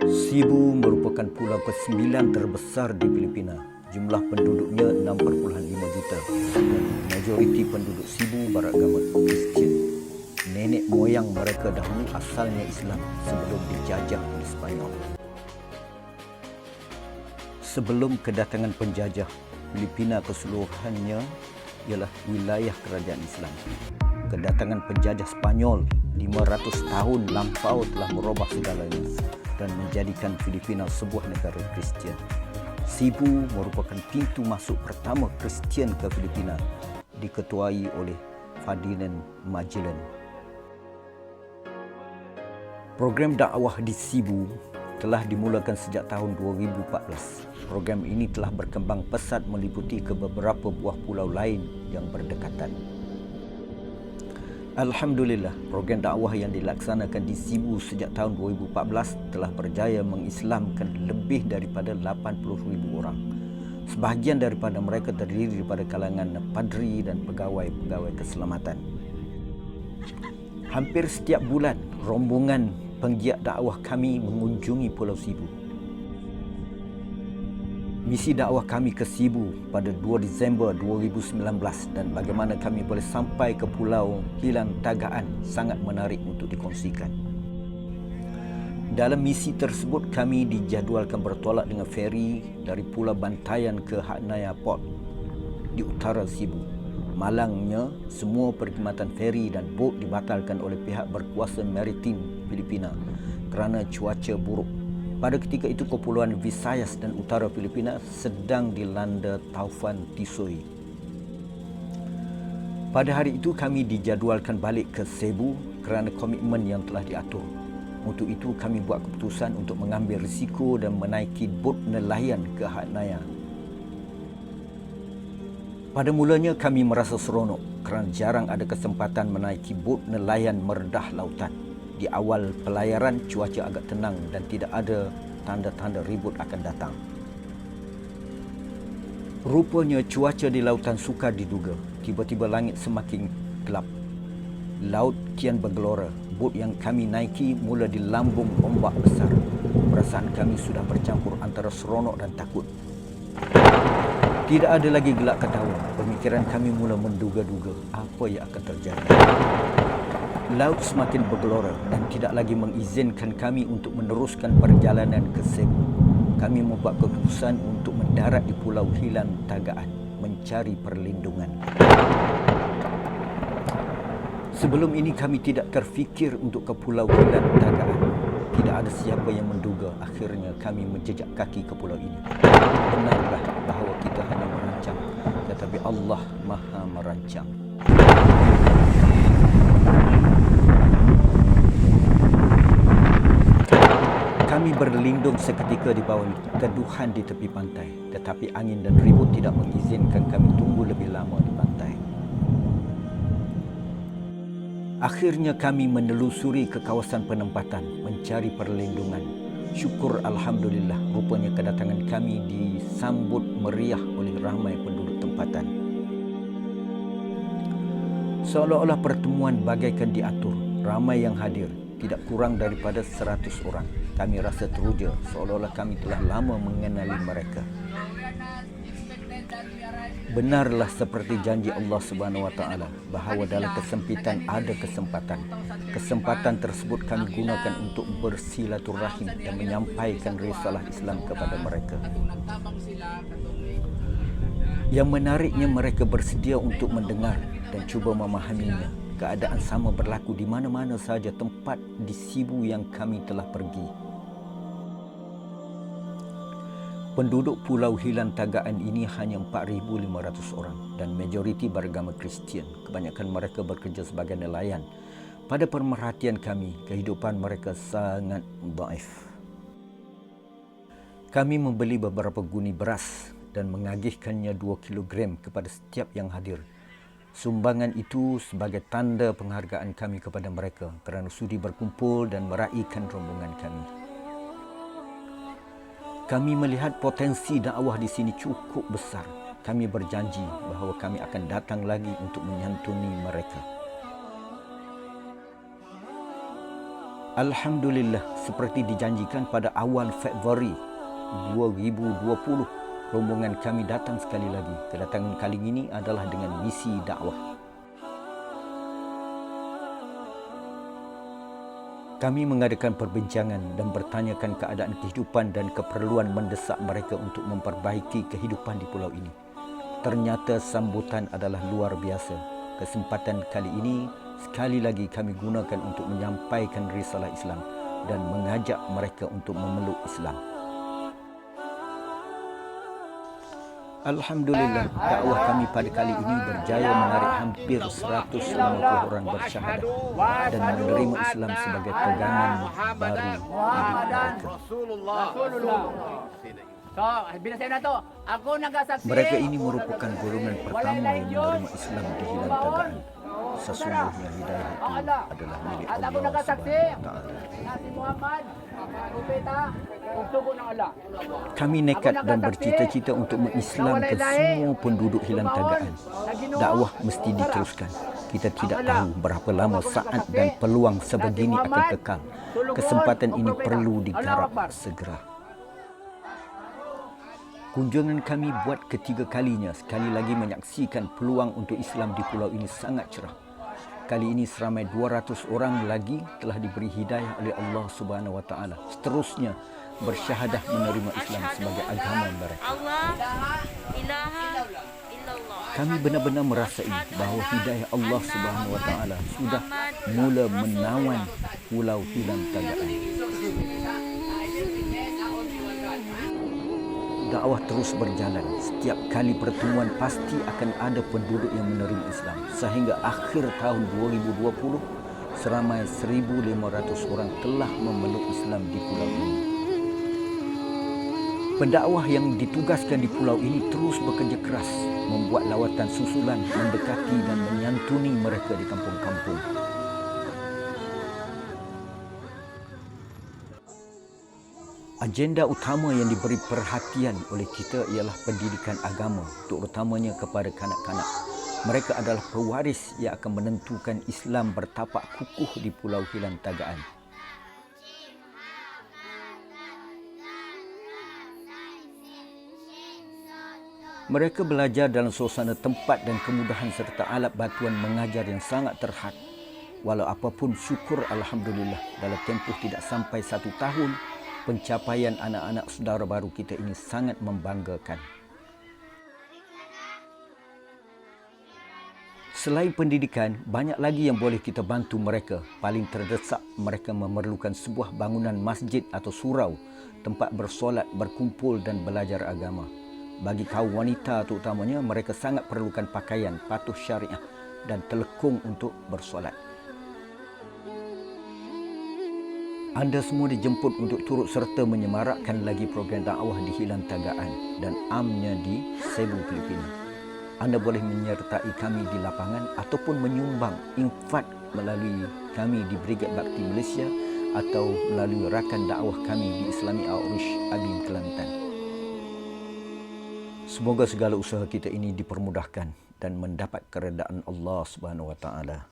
Cebu merupakan pulau ke-9 terbesar di Filipina. Jumlah penduduknya 6,5 juta dan majoriti penduduk Cebu beragama Kristian. Nenek moyang mereka dahulu asalnya Islam sebelum dijajah oleh Sepanyol. Sebelum kedatangan penjajah, Filipina keseluruhannya ialah wilayah kerajaan Islam. Kedatangan penjajah Spanyol 500 tahun lampau telah merubah segalanya dan menjadikan Filipina sebuah negara Kristian. Cebu merupakan pintu masuk pertama Kristian ke Filipina, diketuai oleh Ferdinand Magellan. Program dakwah di Cebu telah dimulakan sejak tahun 2014. Program ini telah berkembang pesat meliputi ke beberapa buah pulau lain yang berdekatan. Alhamdulillah, program dakwah yang dilaksanakan di Cebu sejak tahun 2014 telah berjaya mengislamkan lebih daripada 80,000 orang. Sebahagian daripada mereka terdiri daripada kalangan padri dan pegawai-pegawai keselamatan. Hampir setiap bulan, rombongan penggiat dakwah kami mengunjungi Pulau Cebu. Misi dakwah kami ke Cebu pada 2 Disember 2019 dan bagaimana kami boleh sampai ke Pulau Hilang Tagaan sangat menarik untuk dikongsikan. Dalam misi tersebut kami dijadualkan bertolak dengan feri dari Pulau Bantayan ke Haknaya Port di utara Cebu. Malangnya, semua perkhidmatan feri dan bot dibatalkan oleh pihak berkuasa maritim Filipina kerana cuaca buruk. Pada ketika itu, Kepulauan Visayas dan utara Filipina sedang dilanda taufan Tisoi. Pada hari itu, kami dijadualkan balik ke Cebu kerana komitmen yang telah diatur. Untuk itu, kami buat keputusan untuk mengambil risiko dan menaiki bot nelayan ke Haknaya. Pada mulanya, kami merasa seronok kerana jarang ada kesempatan menaiki bot nelayan meredah lautan. Di awal pelayaran, cuaca agak tenang dan tidak ada tanda-tanda ribut akan datang. Rupanya cuaca di lautan sukar diduga. Tiba-tiba langit semakin gelap. Laut kian bergelora. Bot yang kami naiki mula dilambung ombak besar. Perasaan kami sudah bercampur antara seronok dan takut. Tidak ada lagi gelak ketahuan. Pemikiran kami mula menduga-duga apa yang akan terjadi. Laut semakin bergelora dan tidak lagi mengizinkan kami untuk meneruskan perjalanan ke Cebu. Kami membuat keputusan untuk mendarat di Pulau Hilang Tagaan mencari perlindungan. Sebelum ini kami tidak terfikir untuk ke Pulau Hilang Tagaan. Tidak ada siapa yang menduga akhirnya kami menjejak kaki ke pulau ini. Benarlah bahawa kita hanya merancang, tetapi Allah Maha merancang. Kami berlindung seketika di bawah teduhan di tepi pantai, tetapi angin dan ribut tidak mengizinkan kami tunggu lebih lama di pantai. Akhirnya kami menelusuri ke kawasan penempatan mencari perlindungan. Syukur Alhamdulillah, rupanya kedatangan kami disambut meriah oleh ramai penduduk tempatan. Seolah-olah pertemuan bagaikan diatur, ramai yang hadir, tidak kurang daripada 100 orang. Kami rasa teruja seolah-olah kami telah lama mengenali mereka. Benarlah seperti janji Allah Subhanahu Wa Taala bahawa dalam kesempitan ada kesempatan. Kesempatan tersebut kami gunakan untuk bersilaturahim dan menyampaikan risalah Islam kepada mereka. Yang menariknya, mereka bersedia untuk mendengar dan cuba memahaminya. Keadaan sama berlaku di mana-mana sahaja tempat di Cebu yang kami telah pergi. Penduduk Pulau Hilang Tagaan ini hanya 4,500 orang dan majoriti beragama Kristian. Kebanyakan mereka bekerja sebagai nelayan. Pada pemerhatian kami, kehidupan mereka sangat dhaif. Kami membeli beberapa guni beras dan mengagihkannya 2 kilogram kepada setiap yang hadir. Sumbangan itu sebagai tanda penghargaan kami kepada mereka kerana sudi berkumpul dan meraihkan rombongan kami. Kami melihat potensi dakwah di sini cukup besar. Kami berjanji bahawa kami akan datang lagi untuk menyantuni mereka. Alhamdulillah, seperti dijanjikan pada awal Februari 2020, rombongan kami datang sekali lagi. Kedatangan kali ini adalah dengan misi dakwah. Kami mengadakan perbincangan dan bertanyakan keadaan kehidupan dan keperluan mendesak mereka untuk memperbaiki kehidupan di pulau ini. Ternyata sambutan adalah luar biasa. Kesempatan kali ini sekali lagi kami gunakan untuk menyampaikan risalah Islam dan mengajak mereka untuk memeluk Islam. Alhamdulillah, dakwah kami pada kali ini berjaya menarik hampir 150 orang bersyahadah dan menerima Islam sebagai pegangan baru hidup mereka. Mereka ini merupakan golongan pertama yang menerima Islam di Hilang Tagaan. Sesungguhnya hidayah itu adalah milik Allah SWT. Kami nekat dan bercita-cita untuk mengislamkan semua penduduk Hilang Tagaan. Dakwah mesti diteruskan. Kita tidak tahu berapa lama saat dan peluang sebegini akan kekal. Kesempatan ini perlu digarap segera. Kunjungan kami buat ketiga kalinya sekali lagi menyaksikan peluang untuk Islam di pulau ini sangat cerah. Kali ini seramai 200 orang lagi telah diberi hidayah oleh Allah Subhanahu Wa Taala. Seterusnya bersyahadah menerima Islam sebagai agama mereka. Kami benar-benar merasai bahawa hidayah Allah Subhanahu Wa Taala sudah mula menawan pulau Hilang Tagaan. Dakwah terus berjalan. Setiap kali pertemuan pasti akan ada penduduk yang menerima Islam. Sehingga akhir tahun 2020, seramai 1,500 orang telah memeluk Islam di pulau ini. Pendakwah yang ditugaskan di pulau ini terus bekerja keras, membuat lawatan susulan, mendekati dan menyantuni mereka di kampung-kampung. Agenda utama yang diberi perhatian oleh kita ialah pendidikan agama, terutamanya kepada kanak-kanak. Mereka adalah pewaris yang akan menentukan Islam bertapak kukuh di Pulau Hilang Tagaan. Mereka belajar dalam suasana tempat dan kemudahan serta alat bantuan mengajar yang sangat terhad. Walau apapun, syukur Alhamdulillah dalam tempoh tidak sampai 1 tahun, pencapaian anak-anak saudara baru kita ini sangat membanggakan. Selain pendidikan, banyak lagi yang boleh kita bantu mereka. Paling terdesak, mereka memerlukan sebuah bangunan masjid atau surau, tempat bersolat, berkumpul dan belajar agama. Bagi kaum wanita terutamanya, mereka sangat perlukan pakaian, patuh syariah dan telekung untuk bersolat. Anda semua dijemput untuk turut serta menyemarakkan lagi program dakwah di Hilang Tagaan dan amnya di Cebu, Filipina. Anda boleh menyertai kami di lapangan ataupun menyumbang infak melalui kami di Brigad Bakti Malaysia atau melalui rakan dakwah kami di Islamic Outreach Abim, Kelantan. Semoga segala usaha kita ini dipermudahkan dan mendapat keredaan Allah Subhanahu Wa Taala.